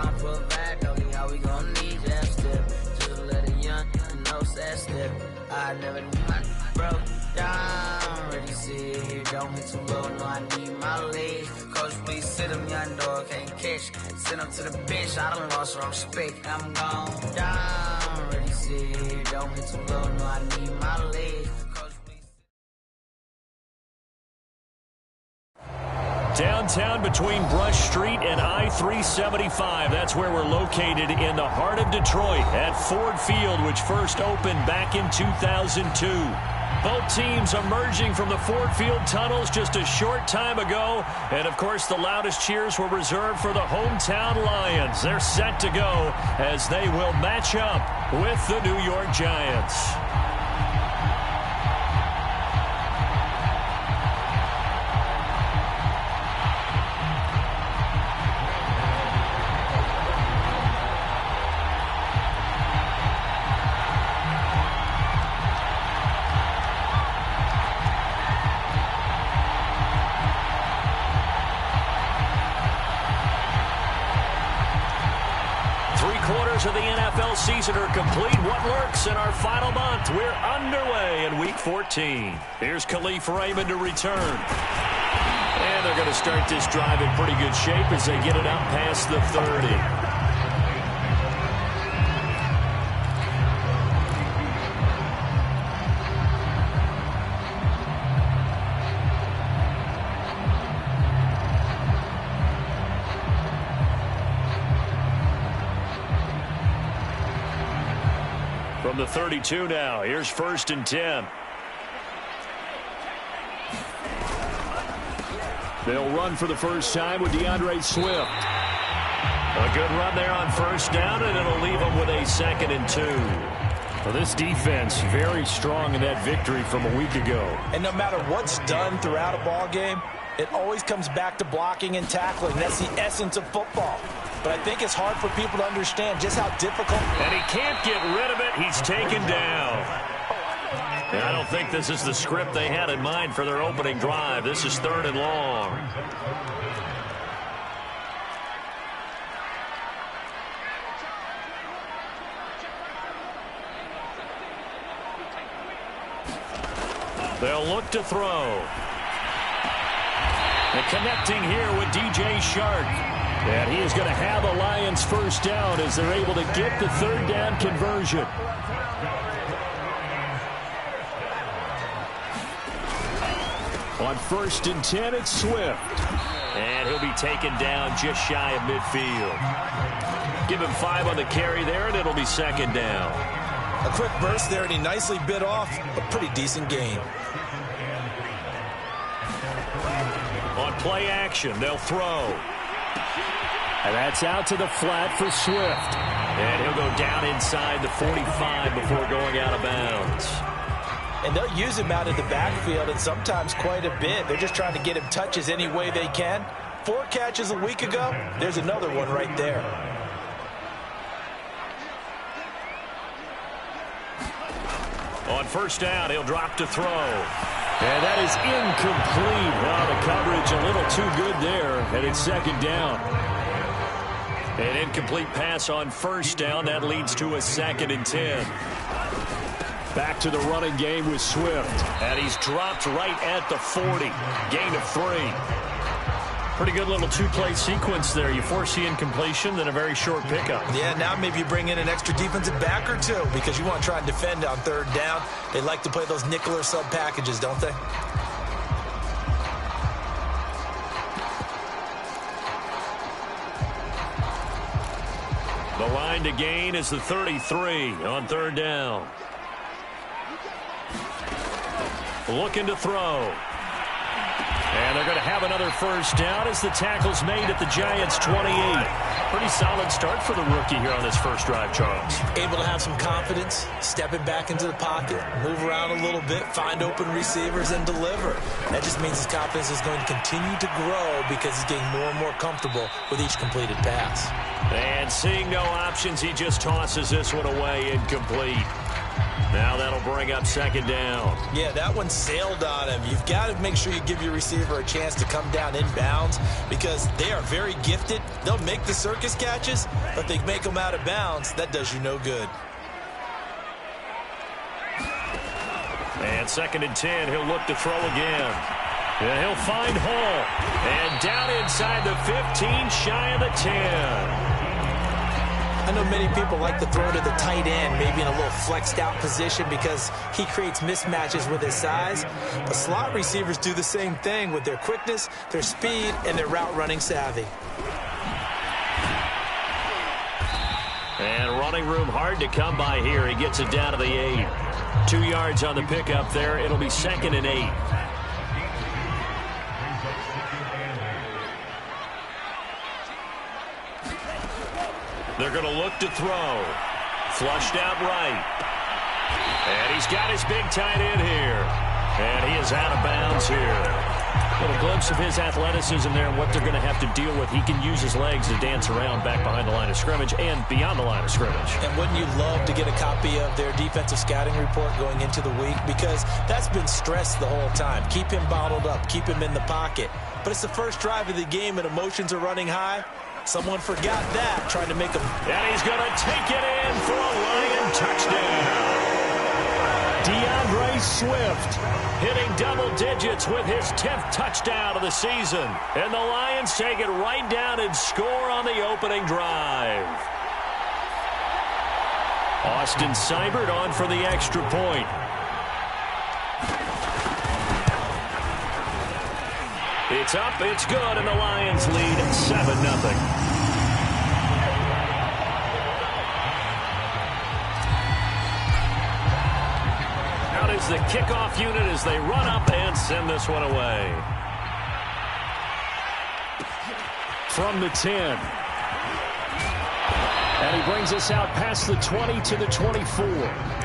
ballin' for a bag, doggy, how we gon' need that step? Just let a young know that step. I never knew I broke down. Already sit here, don't hit too low, no, I need my legs. Coach, please sit him, young dog, can't catch. Send him to the bench, I done lost her respect. I'm gone down. Already sit here, don't hit too low, no, I need my legs. Downtown between Brush Street and I-375. That's where we're located in the heart of Detroit at Ford Field, which first opened back in 2002. Both teams emerging from the Ford Field tunnels just a short time ago. And, of course, the loudest cheers were reserved for the hometown Lions. They're set to go as they will match up with the New York Giants. Of the NFL season are complete. What lurks in our final month? We're underway in Week 14. Here's Khalif Raymond to return. And they're going to start this drive in pretty good shape as they get it out past the 30. From the 32 now, here's 1st and 10. They'll run for the first time with DeAndre Swift. A good run there on 1st down, and it'll leave them with a 2nd and 2. Well, this defense very strong in that victory from a week ago. And no matter what's done throughout a ball game, it always comes back to blocking and tackling. That's the essence of football. But I think it's hard for people to understand just how difficult. And he can't get rid of it. He's taken down. And I don't think this is the script they had in mind for their opening drive. This is 3rd and long. They'll look to throw. And connecting here with DJ Shark. And he is going to have a Lions first down as they're able to get the 3rd down conversion. On 1st and 10, it's Swift. And he'll be taken down just shy of midfield. Give him 5 on the carry there, and it'll be 2nd down. A quick burst there, and he nicely bit off a pretty decent gain. On play action, they'll throw. And that's out to the flat for Swift. And he'll go down inside the 45 before going out of bounds. And they'll use him out in the backfield, and sometimes quite a bit. They're just trying to get him touches any way they can. 4 catches a week ago. There's another one right there. On 1st down, he'll drop to throw. And that is incomplete. Now the coverage a little too good there, and it's 2nd down. An incomplete pass on 1st down. That leads to a 2nd and 10. Back to the running game with Swift. And he's dropped right at the 40. Gain of 3. Pretty good little 2-play sequence there. You force the incompletion, then a very short pickup. Yeah, now maybe you bring in an extra defensive back or 2 because you want to try and defend on 3rd down. They like to play those nickel or sub packages, don't they? The line to gain is the 33 on 3rd down. Looking to throw. And they're going to have another first down as the tackle's made at the Giants' 28. Pretty solid start for the rookie here on this first drive, Charles. Able to have some confidence, stepping back into the pocket, move around a little bit, find open receivers, and deliver. That just means his confidence is going to continue to grow because he's getting more and more comfortable with each completed pass. And seeing no options, he just tosses this one away incomplete. Now that'll bring up second down. Yeah, that one sailed on him. You've got to make sure you give your receiver a chance to come down inbounds because they are very gifted. They'll make the circus catches, but they make them out of bounds. That does you no good. And 2nd and 10, he'll look to throw again. And he'll find Hall. And down inside the 15, shy of the 10. I know many people like to throw to the tight end, maybe in a little flexed out position because he creates mismatches with his size. But slot receivers do the same thing with their quickness, their speed, and their route running savvy. And running room hard to come by here. He gets it down to the 8. 2 yards on the pickup there. It'll be 2nd and 8. They're going to look to throw. Flushed out right. And he's got his big tight end here. And he is out of bounds here. A little glimpse of his athleticism there and what they're going to have to deal with. He can use his legs to dance around back behind the line of scrimmage and beyond the line of scrimmage. And wouldn't you love to get a copy of their defensive scouting report going into the week? Because that's been stressed the whole time. Keep him bottled up. Keep him in the pocket. But it's the first drive of the game and emotions are running high. Someone forgot that, trying to make him. And he's going to take it in for a Lion touchdown. DeAndre Swift hitting double digits with his 10th touchdown of the season. And the Lions take it right down and score on the opening drive. Austin Seibert on for the extra point. It's up, it's good, and the Lions lead 7-0. Out is the kickoff unit as they run up and send this one away. From the 10. And he brings us out past the 20 to the 24.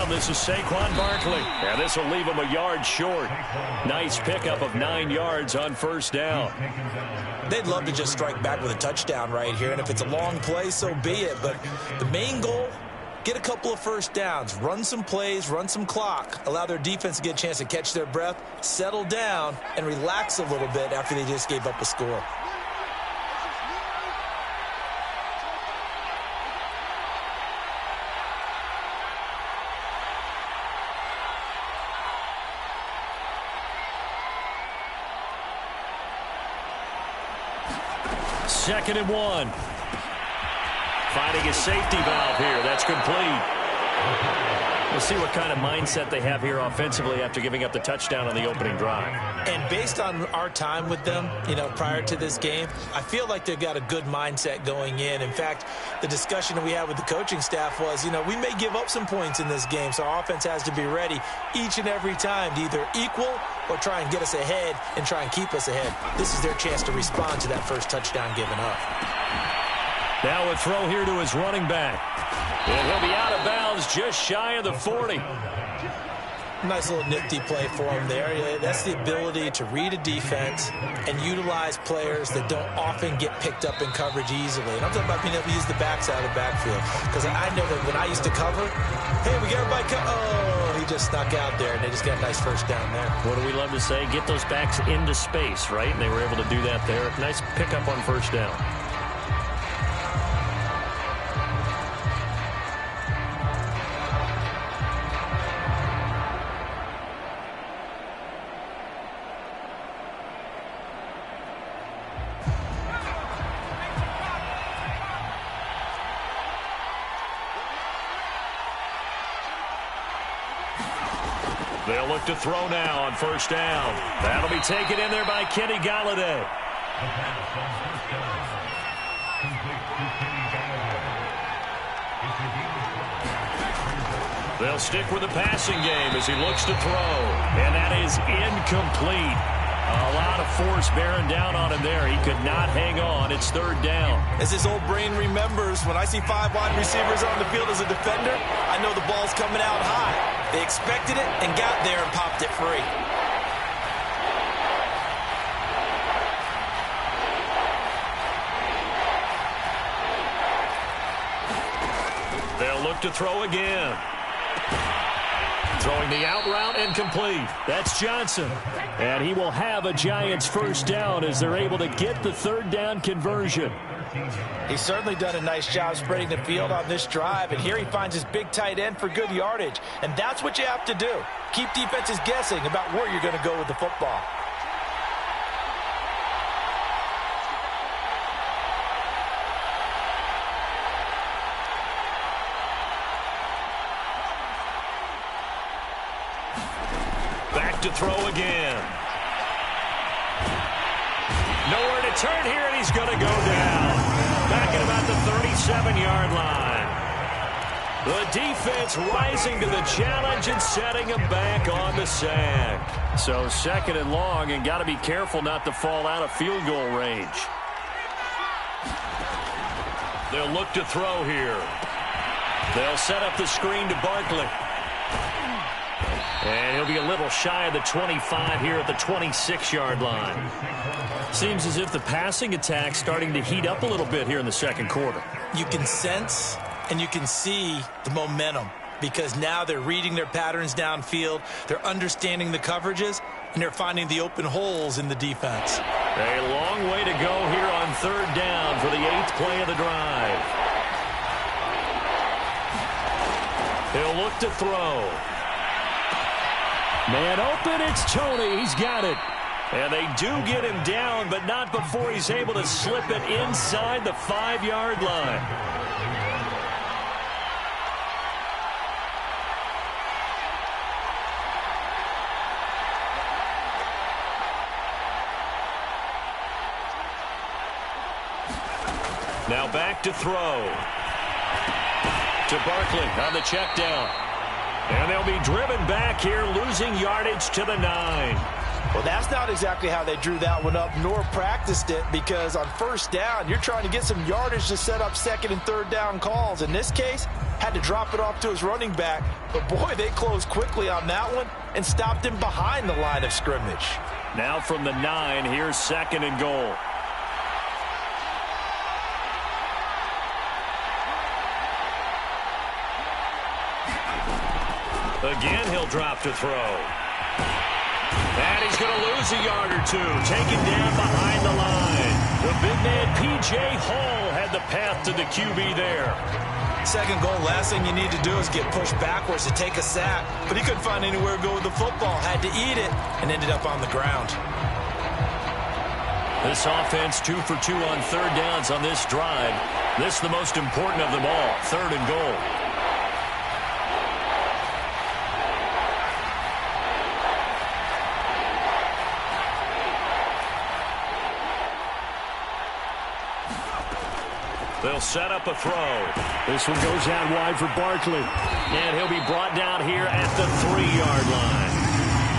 This is Saquon Barkley, and this will leave him a yard short. Nice pickup of 9 yards on first down. They'd love to just strike back with a touchdown right here, and if it's a long play, so be it. But the main goal, get a couple of first downs, run some plays, run some clock, allow their defense to get a chance to catch their breath, settle down, and relax a little bit after they just gave up a score. Second and 1. Finding a safety valve here. That's complete. We'll see what kind of mindset they have here offensively after giving up the touchdown on the opening drive. And based on our time with them, prior to this game, I feel like they've got a good mindset going in. In fact, the discussion that we had with the coaching staff was, we may give up some points in this game, so our offense has to be ready each and every time to either equal or try and get us ahead and try and keep us ahead. This is their chance to respond to that first touchdown given up. Now a throw here to his running back. And he'll be out of bounds just shy of the 40. Nice little nifty play for him there. That's the ability to read a defense and utilize players that don't often get picked up in coverage easily. And I'm talking about being able to use the backs out of the backfield. Because I know that when I used to cover, hey, we got everybody oh, he just snuck out there, and they just got a nice first down there. What do we love to say? Get those backs into space, right? And they were able to do that there. Nice pickup on first down. They'll look to throw now on first down. That'll be taken in there by Kenny Golladay. They'll stick with the passing game as he looks to throw. And that is incomplete. A lot of force bearing down on him there. He could not hang on. It's third down. As his old brain remembers, when I see 5 wide receivers on the field as a defender, I know the ball's coming out high. They expected it and got there and popped it free. They'll look to throw again. Throwing the out route and complete. That's Johnson. And he will have a Giants first down as they're able to get the third down conversion. He's certainly done a nice job spreading the field on this drive, and here he finds his big tight end for good yardage. And that's what you have to do. Keep defenses guessing about where you're going to go with the football. Back to throw again. Nowhere to turn here, and he's going to go down. Back at about the 37-yard line. The defense rising to the challenge and setting him back on the sack. So second and long, and got to be careful not to fall out of field goal range. They'll look to throw here. They'll set up the screen to Barkley. And he'll be a little shy of the 25 here at the 26-yard line. Seems as if the passing attack's starting to heat up a little bit here in the second quarter. You can sense and you can see the momentum because now they're reading their patterns downfield, they're understanding the coverages, and they're finding the open holes in the defense. A long way to go here on third down for the 8th play of the drive. He'll look to throw. Man open, it's Tony. He's got it. And they do get him down, but not before he's able to slip it inside the 5-yard line. Now back to throw. To Barkley on the check down. And they'll be driven back here, losing yardage to the 9. Well, that's not exactly how they drew that one up, nor practiced it, because on first down, you're trying to get some yardage to set up second and third down calls. In this case, had to drop it off to his running back. But, boy, they closed quickly on that one and stopped him behind the line of scrimmage. Now from the 9, here's second and goal. Again, he'll drop to throw. And he's going to lose a yard or two. Taken down behind the line. The big man, P.J. Hall, had the path to the QB there. Second goal, last thing you need to do is get pushed backwards to take a sack. But he couldn't find anywhere to go with the football. Had to eat it and ended up on the ground. This offense 2 for 2 on third downs on this drive. This is the most important of them all. Third and goal. They'll set up a throw. This one goes out wide for Barkley. And he'll be brought down here at the 3-yard line.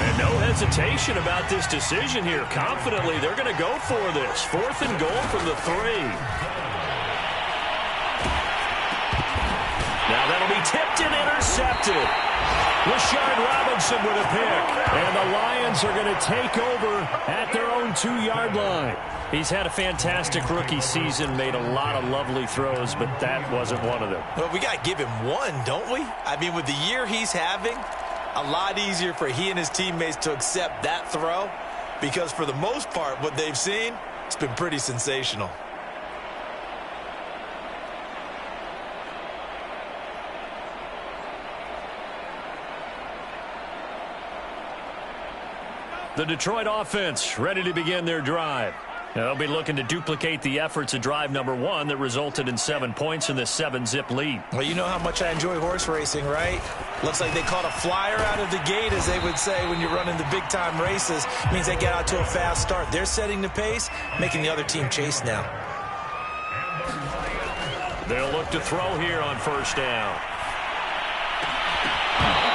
And no hesitation about this decision here. Confidently, they're going to go for this. 4th and goal from the 3. Now that'll be tipped and intercepted. Rashard Robinson with a pick. And the Lions are going to take over at their own 2-yard line. He's had a fantastic rookie season, made a lot of lovely throws, but that wasn't one of them. Well, we got to give him one, don't we? I mean, with the year he's having, a lot easier for he and his teammates to accept that throw because for the most part, what they've seen, it's been pretty sensational. The Detroit offense ready to begin their drive. They'll be looking to duplicate the efforts of drive number 1 that resulted in 7 points in this 7-zip lead. Well, you know how much I enjoy horse racing, right? Looks like they caught a flyer out of the gate, as they would say when you're running the big-time races. It means they get out to a fast start. They're setting the pace, making the other team chase now. They'll look to throw here on first down.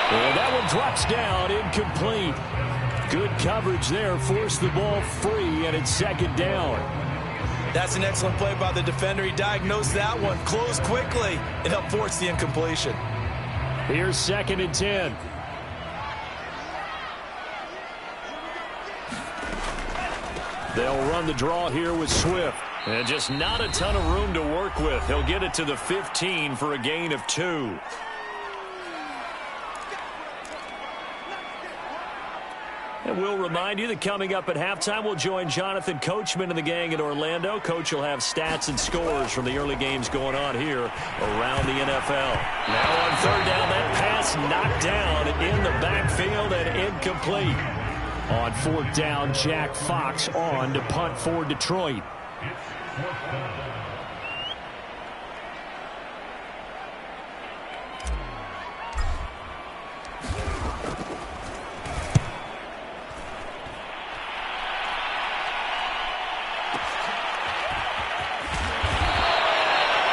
And that one drops down, incomplete. Good coverage there, forced the ball free, and it's second down. That's an excellent play by the defender. He diagnosed that one, closed quickly, and helped force the incompletion. Here's second and 10. They'll run the draw here with Swift. And just not a ton of room to work with. He'll get it to the 15 for a gain of 2. And we'll remind you that coming up at halftime, we'll join Jonathan Coachman and the gang in Orlando. Coach will have stats and scores from the early games going on here around the NFL. Now on third down, that pass knocked down in the backfield and incomplete. On fourth down, Jack Fox on to punt for Detroit.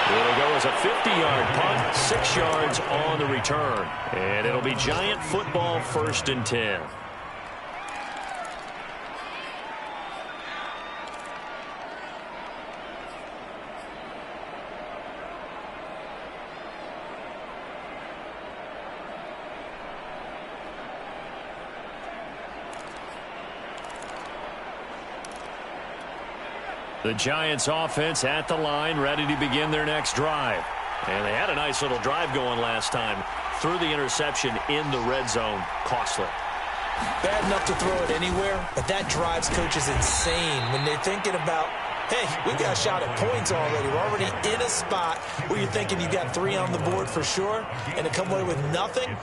It'll go as a 50-yard punt, 6 yards on the return. And it'll be Giant football, first and 10. The Giants offense at the line, ready to begin their next drive. And they had a nice little drive going last time. Threw the interception in the red zone. Costly. Bad enough to throw it anywhere, but that drives coaches insane when they're thinking about, hey, we got a shot at points already. We're already in a spot where you're thinking you got 3 on the board for sure, and to come away with nothing,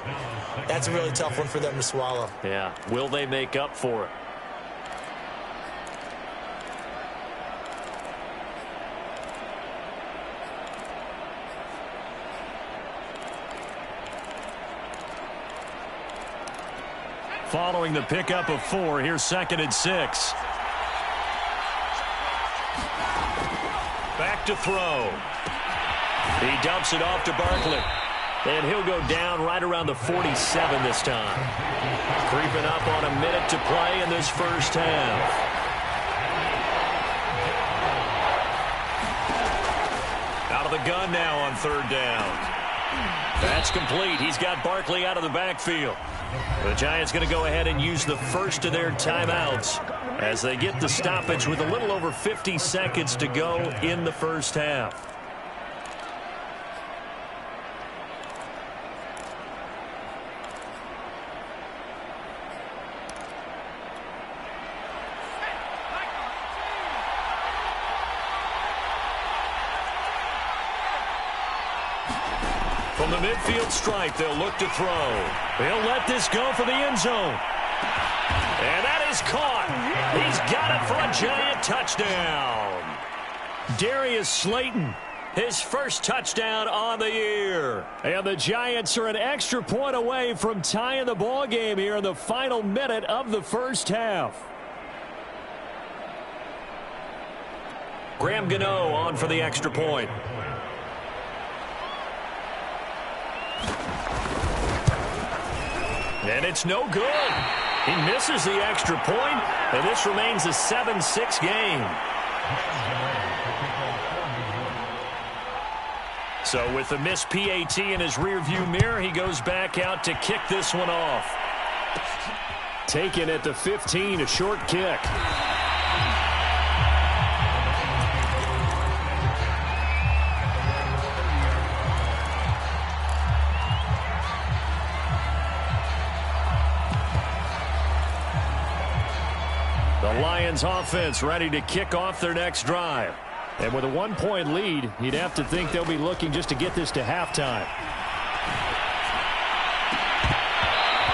that's a really tough one for them to swallow. Yeah. Will they make up for it? Following the pickup of 4, here's second and 6. Back to throw. He dumps it off to Barkley. And he'll go down right around the 47 this time. Creeping up on a minute to play in this first half. Out of the gun now on third down. That's complete. He's got Barkley out of the backfield. The Giants going to go ahead and use the first of their timeouts as they get the stoppage with a little over 50 seconds to go in the first half. From the midfield stripe, they'll look to throw. They'll let this go for the end zone. And that is caught. He's got it for a Giant touchdown. Darius Slayton, his first touchdown on the year. And the Giants are an extra point away from tying the ball game here in the final minute of the first half. Graham Gano on for the extra point. And it's no good. He misses the extra point, and this remains a 7-6 game. So with the missed PAT in his rearview mirror, he goes back out to kick this one off. Taken at the 15, a short kick. The Lions offense ready to kick off their next drive. And with a 1-point lead, you'd have to think they'll be looking just to get this to halftime.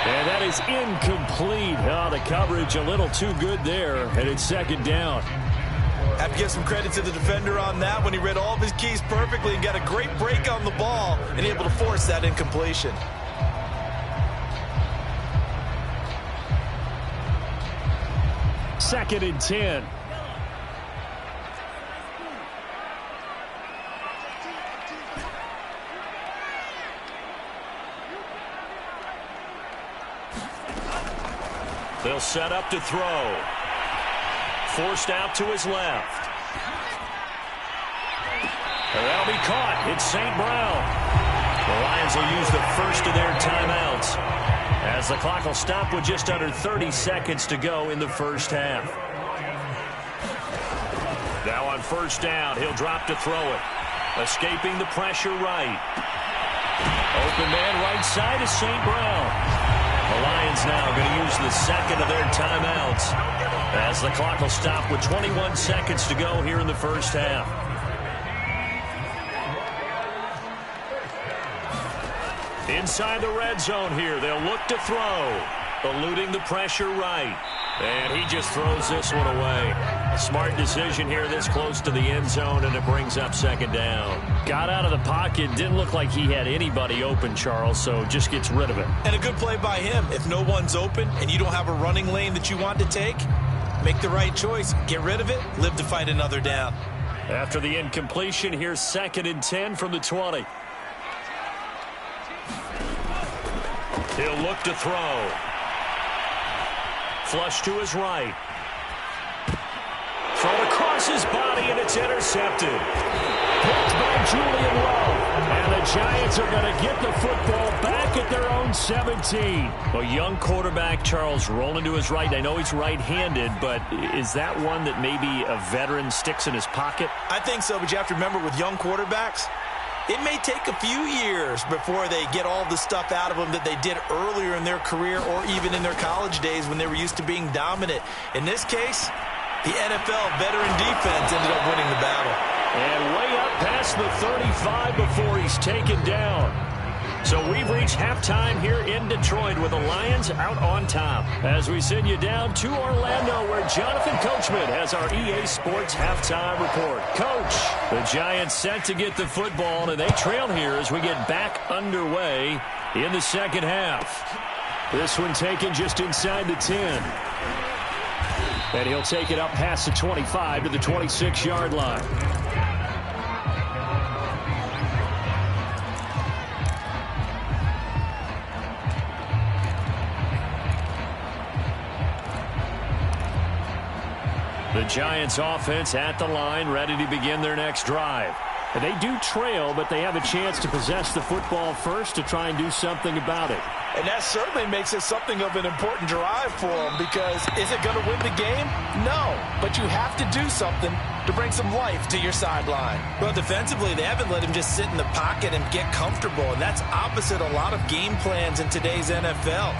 And that is incomplete. Oh, the coverage a little too good there, and it's second down. Have to give some credit to the defender on that when he read all of his keys perfectly and got a great break on the ball and able to force that incompletion. Second and 10. They'll set up to throw. Forced out to his left. And that'll be caught. It's St. Brown. The Lions will use the first of their timeouts as the clock will stop with just under 30 seconds to go in the first half. Now on first down, he'll drop to throw it. Escaping the pressure right. Open man right side is St. Brown. The Lions now going to use the second of their timeouts as the clock will stop with 21 seconds to go here in the first half. Inside the red zone here, they'll look to throw. Eluding the pressure right. And he just throws this one away. A smart decision here this close to the end zone, and it brings up second down. Got out of the pocket, didn't look like he had anybody open, Charles, so just gets rid of it. And a good play by him. If no one's open and you don't have a running lane that you want to take, make the right choice. Get rid of it, live to fight another down. After the incompletion, here's 2nd and 10 from the 20. He'll look to throw. Flush to his right. Thrown across his body, and it's intercepted. Picked by Julian Love. And the Giants are going to get the football back at their own 17. A young quarterback, Charles, rolling to his right. I know he's right-handed, but is that one that maybe a veteran sticks in his pocket? I think so, but you have to remember with young quarterbacks, it may take a few years before they get all the stuff out of them that they did earlier in their career or even in their college days when they were used to being dominant. In this case, the NFL veteran defense ended up winning the battle. And way up past the 35 before he's taken down. So we've reached halftime here in Detroit with the Lions out on top. As we send you down to Orlando, where Jonathan Coachman has our EA Sports halftime report. Coach, the Giants set to get the football, and they trail here as we get back underway in the second half. This one taken just inside the 10. And he'll take it up past the 25 to the 26-yard line. The Giants offense at the line, ready to begin their next drive. And they do trail, but they have a chance to possess the football first to try and do something about it. And that certainly makes it something of an important drive for them, because is it going to win the game? No, but you have to do something to bring some life to your sideline. Well, defensively, they haven't let him just sit in the pocket and get comfortable, and that's opposite a lot of game plans in today's NFL.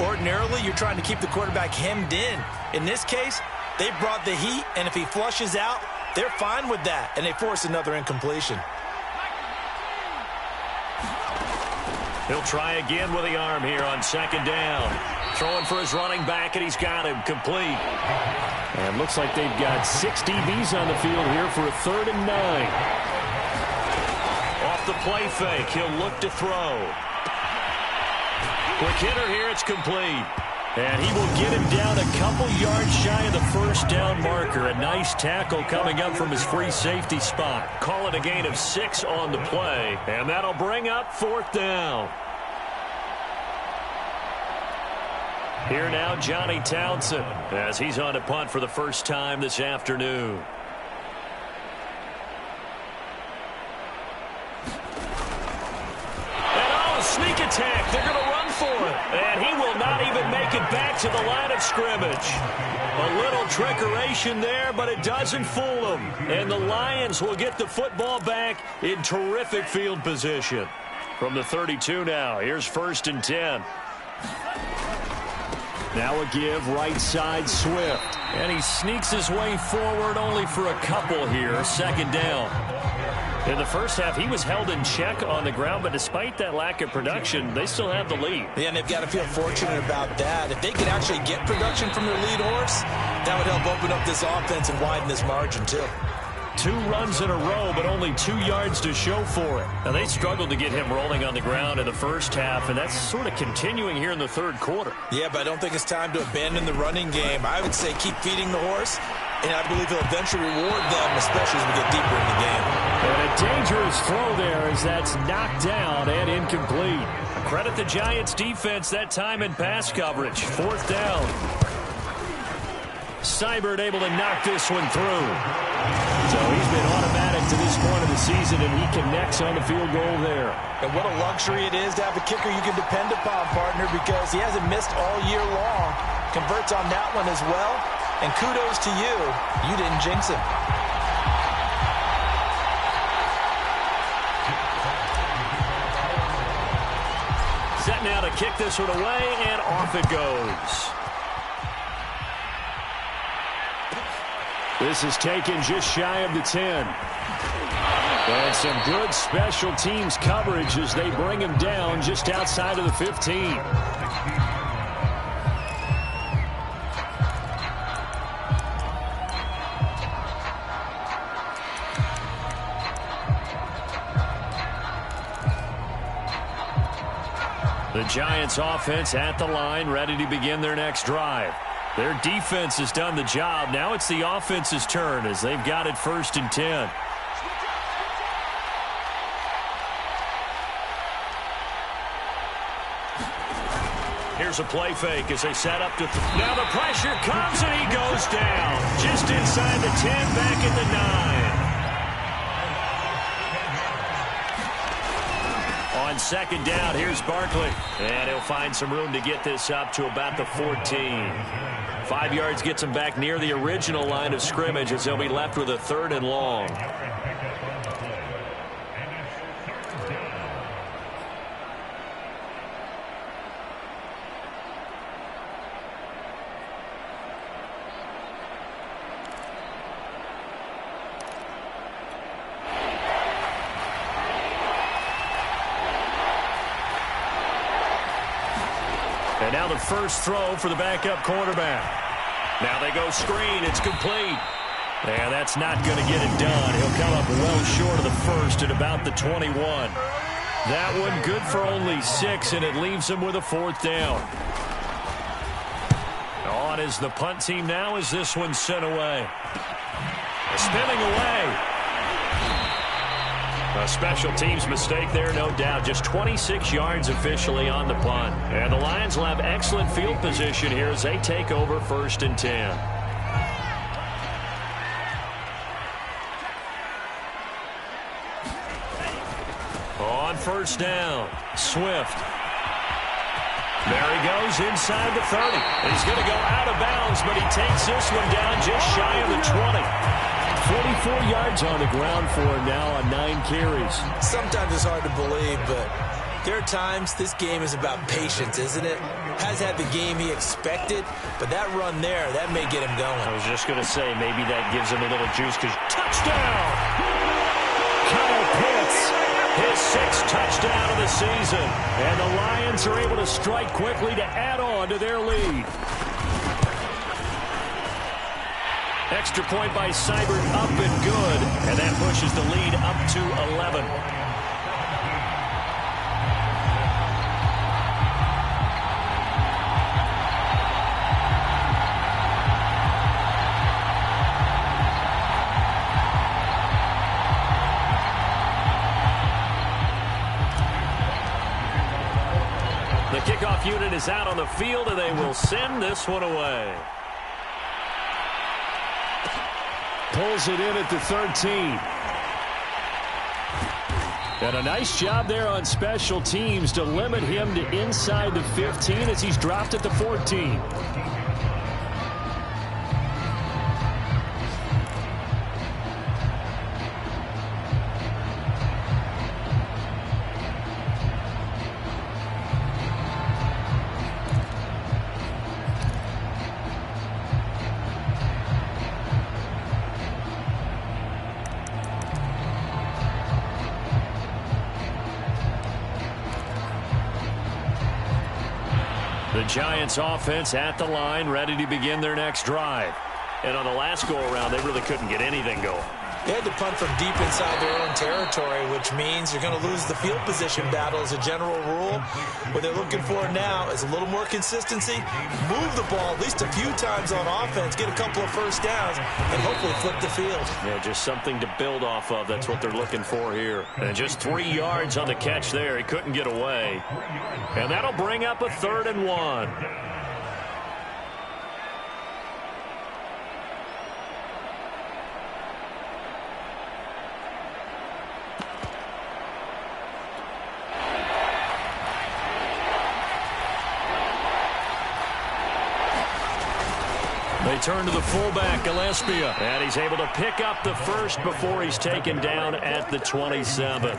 Ordinarily, you're trying to keep the quarterback hemmed in. In this case, they brought the heat, and if he flushes out, they're fine with that, and they force another incompletion. He'll try again with the arm here on second down. Throwing for his running back, and he's got him complete. And looks like they've got 6 DBs on the field here for a 3rd and 9. Off the play fake, he'll look to throw. Quick hitter here, it's complete. And he will get him down a couple yards shy of the first down marker. A nice tackle coming up from his free safety spot. Call it a gain of 6 on the play. And that'll bring up 4th down. Here now, Johnny Townsend, as he's on to punt for the first time this afternoon. And oh, sneak attack. They're going to run for it. And he will not even make it back to the line of scrimmage. A little trickeration there, but it doesn't fool them. And the Lions will get the football back in terrific field position. From the 32 now, here's 1st and 10. Now a give, right side, Swift. And he sneaks his way forward only for a couple here. 2nd down. In the first half, he was held in check on the ground, but despite that lack of production, they still have the lead. Yeah, and they've got to feel fortunate about that. If they could actually get production from their lead horse, that would help open up this offense and widen this margin, too. 2 runs in a row, but only 2 yards to show for it. Now, they struggled to get him rolling on the ground in the first half, and that's sort of continuing here in the 3rd quarter. Yeah, but I don't think it's time to abandon the running game. I would say keep feeding the horse, and I believe he'll eventually reward them, especially as we get deeper in the game. And a dangerous throw there as that's knocked down and incomplete. Credit the Giants defense that time in pass coverage. 4th down. Seibert able to knock this one through. So he's been automatic to this point of the season, and he connects on the field goal there. And what a luxury it is to have a kicker you can depend upon, partner, because he hasn't missed all year long. Converts on that one as well. And kudos to you. You didn't jinx him. Set now to kick this one away, and off it goes. This is taken just shy of the 10. And some good special teams coverage as they bring him down just outside of the 15. The Giants offense at the line, ready to begin their next drive. Their defense has done the job. Now it's the offense's turn as they've got it 1st and 10. Here's a play fake as they set up to now the pressure comes and he goes down. Just inside the 10, back at the 9. On 2nd down, here's Barkley. And he'll find some room to get this up to about the 14. 5 yards gets him back near the original line of scrimmage as they'll be left with a 3rd and long. And now the first throw for the backup quarterback. Now they go screen. It's complete. And that's not going to get it done. He'll come up well short of the first at about the 21. That one good for only 6, and it leaves him with a 4th down. On is the punt team now as this one's sent away. Spinning away. A special teams mistake there, no doubt. Just 26 yards officially on the punt. And the Lions will have excellent field position here as they take over 1st and 10. On 1st down, Swift. There he goes inside the 30. He's going to go out of bounds, but he takes this one down just shy of the 20. 44 yards on the ground for him now on 9 carries. Sometimes it's hard to believe, but there are times this game is about patience, isn't it? Has had the game he expected, but that run there, that may get him going. I was just going to say, maybe that gives him a little juice because touchdown! Kyle Pitts, his 6th touchdown of the season. And the Lions are able to strike quickly to add on to their lead. Extra point by Seibert up and good. And that pushes the lead up to 11. The kickoff unit is out on the field, and they will send this one away. Pulls it in at the 13. And a nice job there on special teams to limit him to inside the 15 as he's dropped at the 14. The Giants offense at the line, ready to begin their next drive. And on the last go-around, they really couldn't get anything going. They had to punt from deep inside their own territory, which means you're going to lose the field position battle as a general rule. What they're looking for now is a little more consistency, move the ball at least a few times on offense, get a couple of first downs, and hopefully flip the field. Yeah, just something to build off of. That's what they're looking for here. And just 3 yards on the catch there. He couldn't get away. And that'll bring up a 3rd and 1. They turn to the fullback, Gillespie, and he's able to pick up the first before he's taken down at the 27.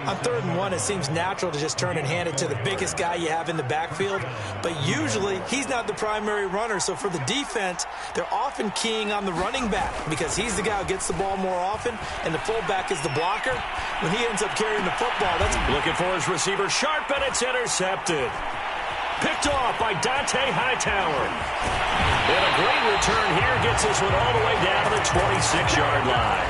On 3rd and 1, it seems natural to just turn and hand it to the biggest guy you have in the backfield, but usually he's not the primary runner, so for the defense, they're often keying on the running back because he's the guy who gets the ball more often, and the fullback is the blocker. When he ends up carrying the football, that's looking for his receiver, sharp, and it's intercepted. Picked off by Dante Hightower. And a great return here gets this one all the way down to the 26-yard line.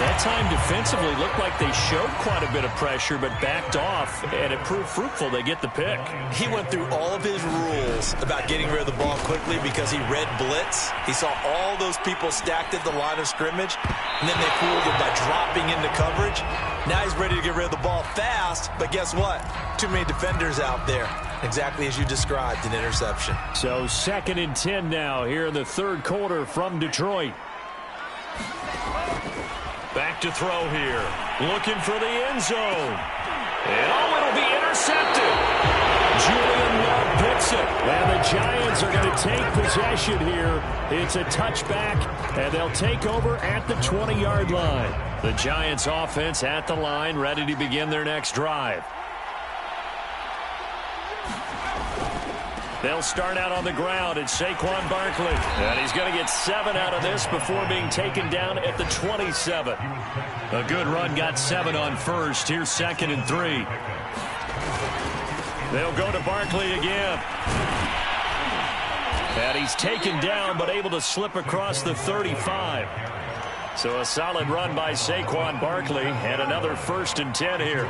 That time defensively looked like they showed quite a bit of pressure but backed off, and it proved fruitful. They get the pick. He went through all of his rules about getting rid of the ball quickly because he read blitz. He saw all those people stacked at the line of scrimmage, and then they fooled him by dropping into coverage. Now he's ready to get rid of the ball fast, but guess what? Too many defenders out there. Exactly as you described, an interception. So 2nd and 10 now here in the 3rd quarter from Detroit. Back to throw here. Looking for the end zone. And it'll be intercepted. Julian Love picks it. And the Giants are going to take possession here. It's a touchback, and they'll take over at the 20-yard line. The Giants offense at the line, ready to begin their next drive. They'll start out on the ground. It's Saquon Barkley. And he's going to get 7 out of this before being taken down at the 27. A good run, got 7 on first. Here's 2nd and 3. They'll go to Barkley again. And he's taken down but able to slip across the 35. So a solid run by Saquon Barkley and another 1st and 10 here.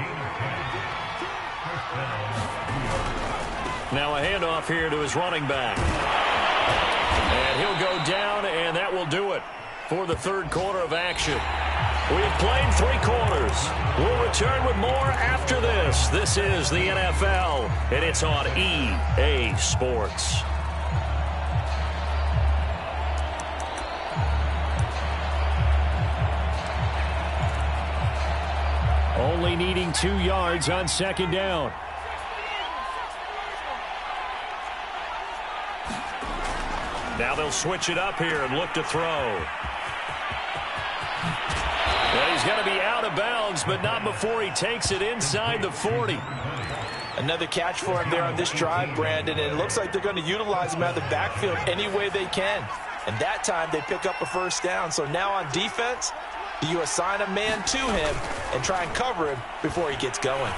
Now a handoff here to his running back. And he'll go down, and that will do it for the 3rd quarter of action. We have played 3 quarters. We'll return with more after this. This is the NFL, and it's on EA Sports. Only needing 2 yards on 2nd down. Now they'll switch it up here and look to throw. And he's going to be out of bounds, but not before he takes it inside the 40. Another catch for him there on this drive, Brandon, and it looks like they're going to utilize him out of the backfield any way they can. And that time they pick up a first down. So now on defense, do you assign a man to him and try and cover him before he gets going?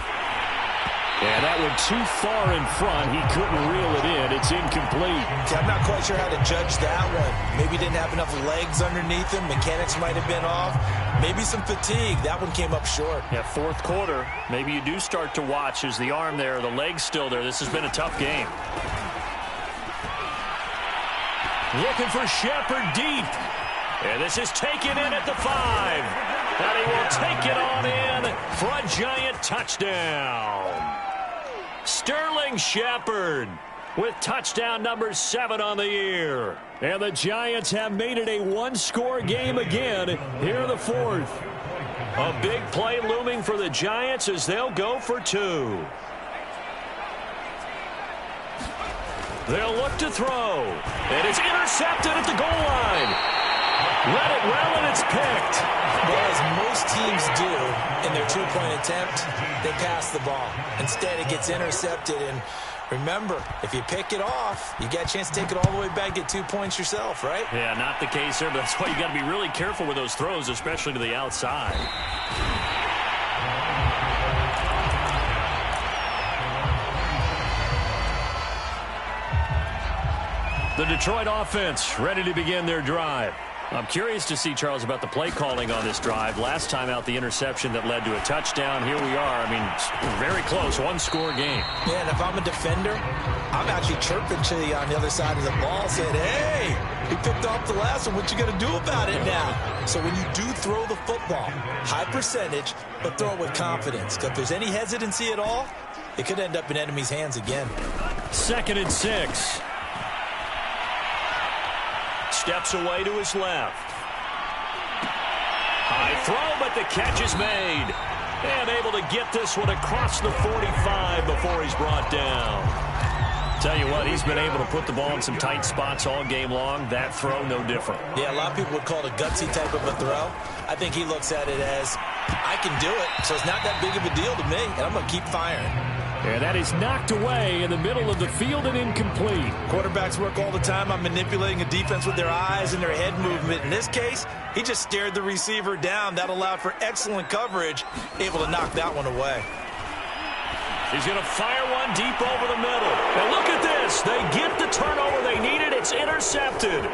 And that went too far in front. He couldn't reel it in. It's incomplete. See, I'm not quite sure how to judge that one. Maybe he didn't have enough legs underneath him. Mechanics might have been off. Maybe some fatigue. That one came up short. Yeah, 4th quarter. Maybe you do start to watch as the arm there, the leg's still there. This has been a tough game. Looking for Shepard deep. And this is taken in at the 5. And he will take it on in for a Giant touchdown. Sterling Shepard with touchdown number 7 on the year. And the Giants have made it a 1-score game again here in the 4th. A big play looming for the Giants as they'll go for 2. They'll look to throw. And it's intercepted at the goal line. Let it well, and it's picked. Well, as most teams do in their 2-point attempt, they pass the ball. Instead, it gets intercepted. And remember, if you pick it off, you get a chance to take it all the way back, get 2 points yourself, right? Yeah, not the case there, but that's why you got to be really careful with those throws, especially to the outside. The Detroit offense ready to begin their drive. I'm curious to see, Charles, about the play calling on this drive. Last time out, the interception that led to a touchdown. Here we are. I mean, very close, one-score game. Yeah, and if I'm a defender, I'm actually chirping to you on the other side of the ball, saying, hey, he picked off the last one. What you going to do about it now? So when you do throw the football, high percentage, but throw it with confidence. Because if there's any hesitancy at all, it could end up in enemy's hands again. 2nd and 6. Steps away to his left. High throw, but the catch is made. And able to get this one across the 45 before he's brought down. Tell you what, he's been able to put the ball in some tight spots all game long. That throw, no different. Yeah, a lot of people would call it a gutsy type of a throw. I think he looks at it as, I can do it, so it's not that big of a deal to me, and I'm going to keep firing. And that is knocked away in the middle of the field and incomplete. Quarterbacks work all the time on manipulating a defense with their eyes and their head movement. In this case, he just stared the receiver down. That allowed for excellent coverage, able to knock that one away. He's going to fire one deep over the middle. And look at this. They get the turnover they needed. It's intercepted.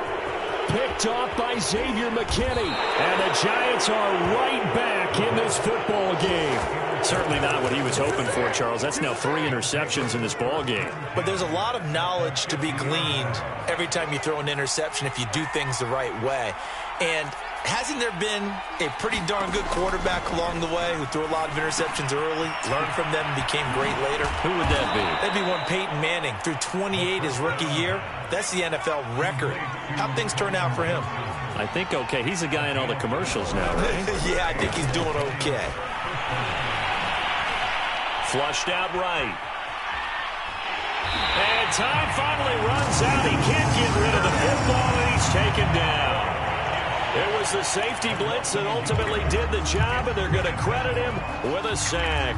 Picked off by Xavier McKinney. And the Giants are right back in this football game. Certainly not what he was hoping for, Charles. That's now 3 interceptions in this ball game. But there's a lot of knowledge to be gleaned every time you throw an interception if you do things the right way. And hasn't there been a pretty darn good quarterback along the way who threw a lot of interceptions early, learned from them, and became great later? Who would that be? That'd be one Peyton Manning. Threw 28 his rookie year. That's the NFL record. How'd things turn out for him? I think okay. He's the guy in all the commercials now, right? Yeah, I think he's doing okay. Flushed out right. And time finally runs out. He can't get rid of the football, and he's taken down. It was the safety blitz that ultimately did the job, and they're going to credit him with a sack.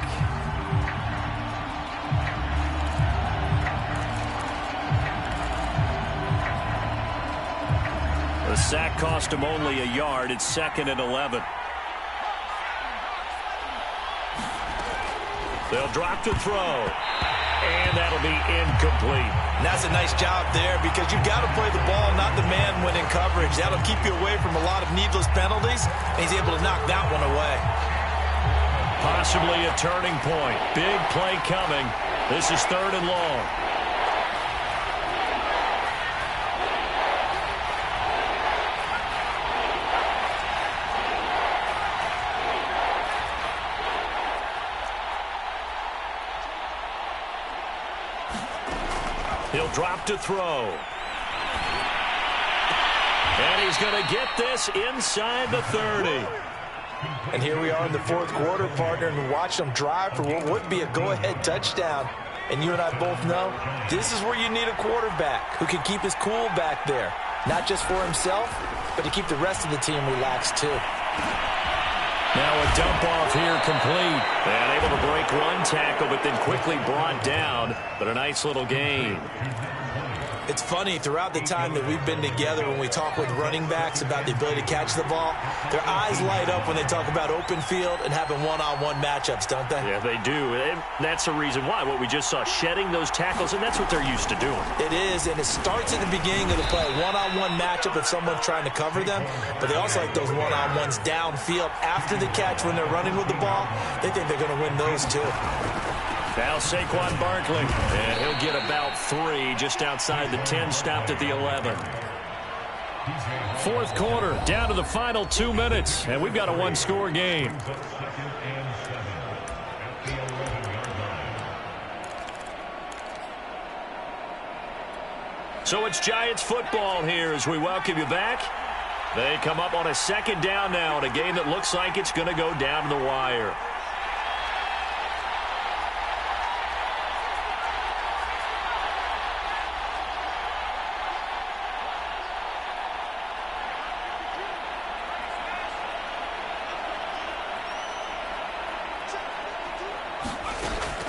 The sack cost him only a yard. It's 2nd and 11. They'll drop to throw. And that'll be incomplete. And that's a nice job there because you've got to play the ball, not the man when in coverage. That'll keep you away from a lot of needless penalties, and he's able to knock that one away. Possibly a turning point. Big play coming. This is 3rd and long. He'll drop to throw. And he's going to get this inside the 30. And here we are in the 4th quarter, partner, and watch them drive for what would be a go-ahead touchdown. And you and I both know this is where you need a quarterback who can keep his cool back there. Not just for himself, but to keep the rest of the team relaxed too. Now a dump off here complete. And able to break one tackle, but then quickly brought down. But a nice little gain. It's funny, throughout the time that we've been together, when we talk with running backs about the ability to catch the ball, their eyes light up when they talk about open field and having one-on-one matchups, don't they? Yeah, they do. And that's the reason why. What we just saw, shedding those tackles, and that's what they're used to doing. It is, and it starts at the beginning of the play. One-on-one matchup if someone's trying to cover them, but they also like those one-on-ones downfield after the catch when they're running with the ball. They think they're going to win those too. Now Saquon Barkley, and he'll get about 3 just outside the 10, stopped at the 11. 4th quarter, down to the final 2 minutes, and we've got a one-score game. So it's Giants football here as we welcome you back. They come up on a 2nd down now in a game that looks like it's going to go down to the wire.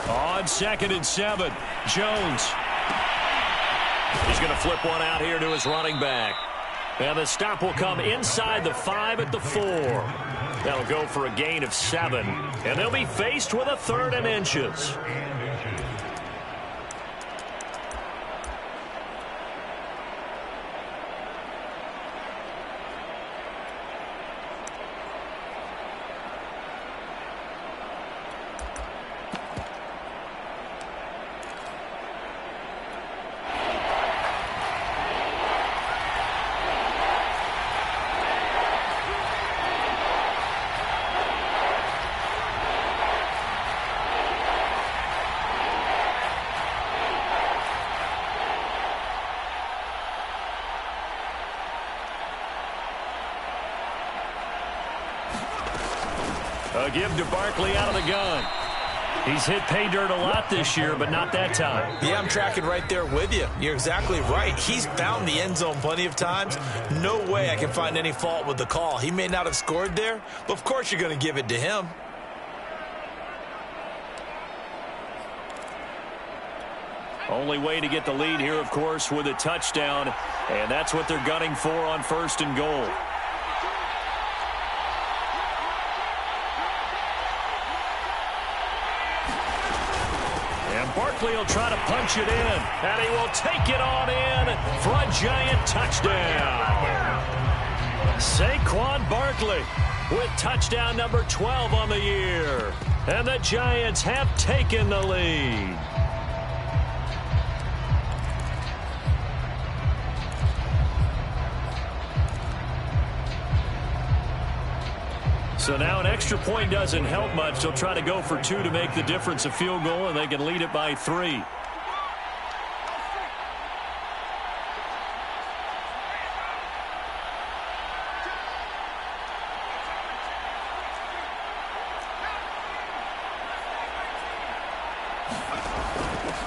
On 2nd and 7, Jones. He's going to flip one out here to his running back. And the stop will come inside the 5 at the 4. That'll go for a gain of 7. And they'll be faced with a 3rd and inches. A give to Barkley out of the gun. He's hit pay dirt a lot this year, but not that time. Yeah, I'm tracking right there with you. You're exactly right. He's found the end zone plenty of times. No way I can find any fault with the call. He may not have scored there, but of course you're going to give it to him. Only way to get the lead here, of course, with a touchdown, and that's what they're gunning for on 1st and goal. And Barkley will try to punch it in, and he will take it on in for a giant touchdown. Saquon Barkley with touchdown number 12 on the year, and the Giants have taken the lead. So now an extra point doesn't help much. They'll try to go for 2 to make the difference a field goal, and they can lead it by 3.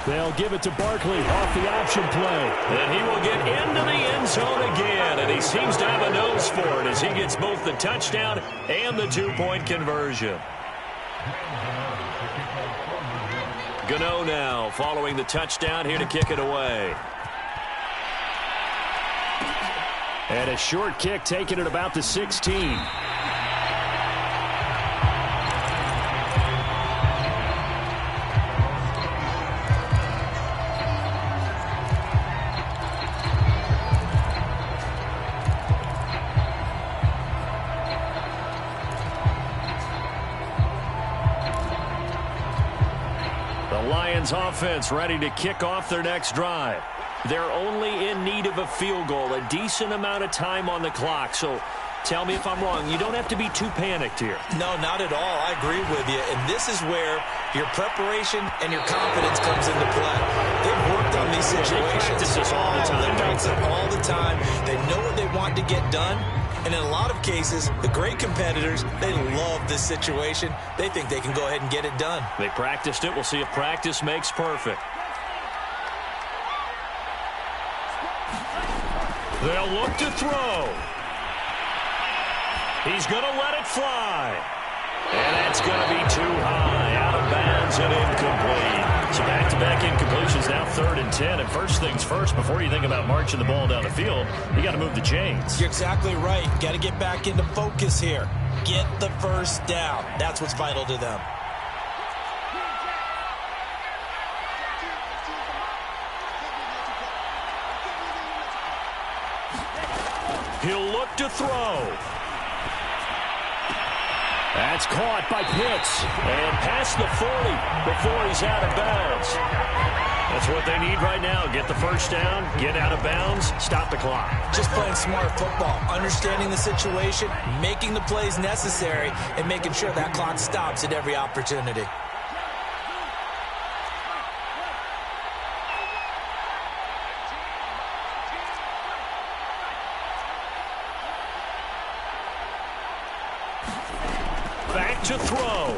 They'll give it to Barkley off the option play. And he will get into the end zone again. And he seems to have a nose for it as he gets both the touchdown and the 2-point conversion. Gano now following the touchdown here to kick it away. And a short kick taken at about the 16. Offense ready to kick off their next drive. They're only in need of a field goal, a decent amount of time on the clock. So tell me if I'm wrong. You don't have to be too panicked here. No, not at all. I agree with you. And this is where your preparation and your confidence comes into play. They've worked on these situations. They practice this all the time. They practice it all the time. They know what they want to get done. And in a lot of cases, the great competitors, they love this situation. They think they can go ahead and get it done. They practiced it. We'll see if practice makes perfect. They'll look to throw. He's going to let it fly. And that's going to be too high, out of bounds and incomplete. So back-to-back incompletions, now 3rd and 10. And first things first, before you think about marching the ball down the field, you got to move the chains. You're exactly right. Got to get back into focus here. Get the first down. That's what's vital to them. He'll look to throw. That's caught by Pitts. And past the 40 before he's out of bounds. That's what they need right now. Get the first down, get out of bounds, stop the clock. Just playing smart football, understanding the situation, making the plays necessary, and making sure that clock stops at every opportunity. Back to throw.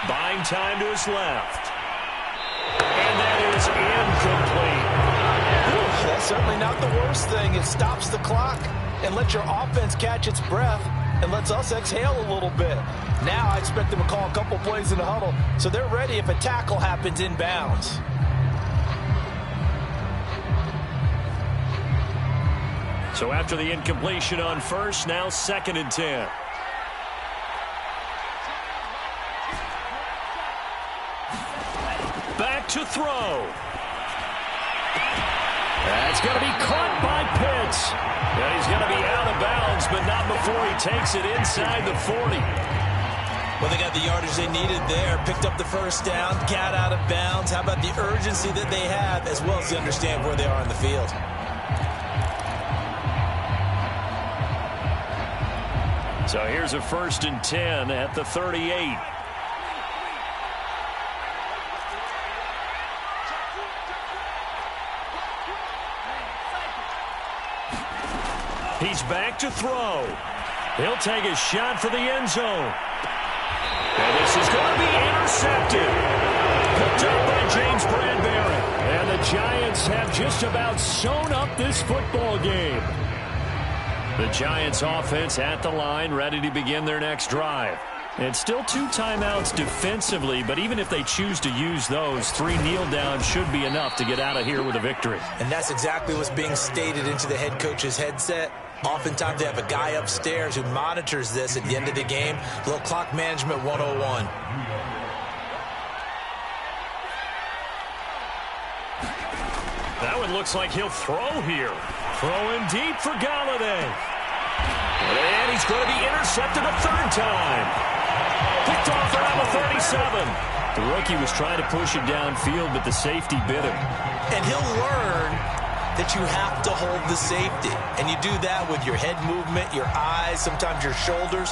Buying time to his left. And that is incomplete. That's certainly not the worst thing. It stops the clock and lets your offense catch its breath and lets us exhale a little bit. Now I expect them to call a couple plays in the huddle so they're ready if a tackle happens inbounds. So after the incompletion on first, now 2nd and 10. Back to throw. That's going to be caught by Pitts. And he's going to be out of bounds, but not before he takes it inside the 40. Well, they got the yardage they needed there. Picked up the first down, got out of bounds. How about the urgency that they have, as well as they understand where they are in the field. So here's a 1st and 10 at the 38. He's back to throw. He'll take a shot for the end zone. And this is going to be intercepted. Picked up by James Bradbury. And the Giants have just about sewn up this football game. The Giants offense at the line, ready to begin their next drive. And still 2 timeouts defensively, but even if they choose to use those, 3 kneel downs should be enough to get out of here with a victory. And that's exactly what's being stated into the head coach's headset. Oftentimes they have a guy upstairs who monitors this at the end of the game. A little clock management 101. That one looks like he'll throw here. Throwing deep for Galladay. And he's going to be intercepted a 3rd time. Picked off around the 37. The rookie was trying to push it downfield, but the safety bit him. And he'll learn that you have to hold the safety. And you do that with your head movement, your eyes, sometimes your shoulders.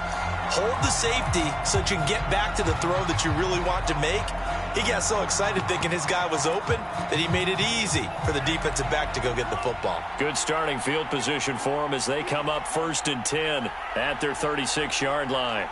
Hold the safety so that you can get back to the throw that you really want to make. He got so excited thinking his guy was open that he made it easy for the defensive back to go get the football. Good starting field position for them as they come up 1st and 10 at their 36-yard line.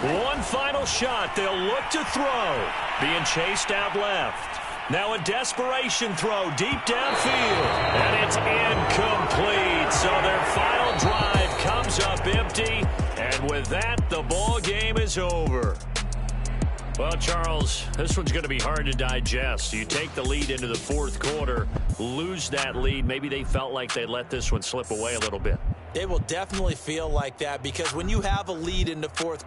One final shot. They'll look to throw. Being chased out left. Now a desperation throw deep downfield. And it's incomplete. So their final drive comes up empty. And with that, the ball game is over. Well, Charles, this one's going to be hard to digest. You take the lead into the 4th quarter, lose that lead. Maybe they felt like they let this one slip away a little bit. They will definitely feel like that because when you have a lead in the 4th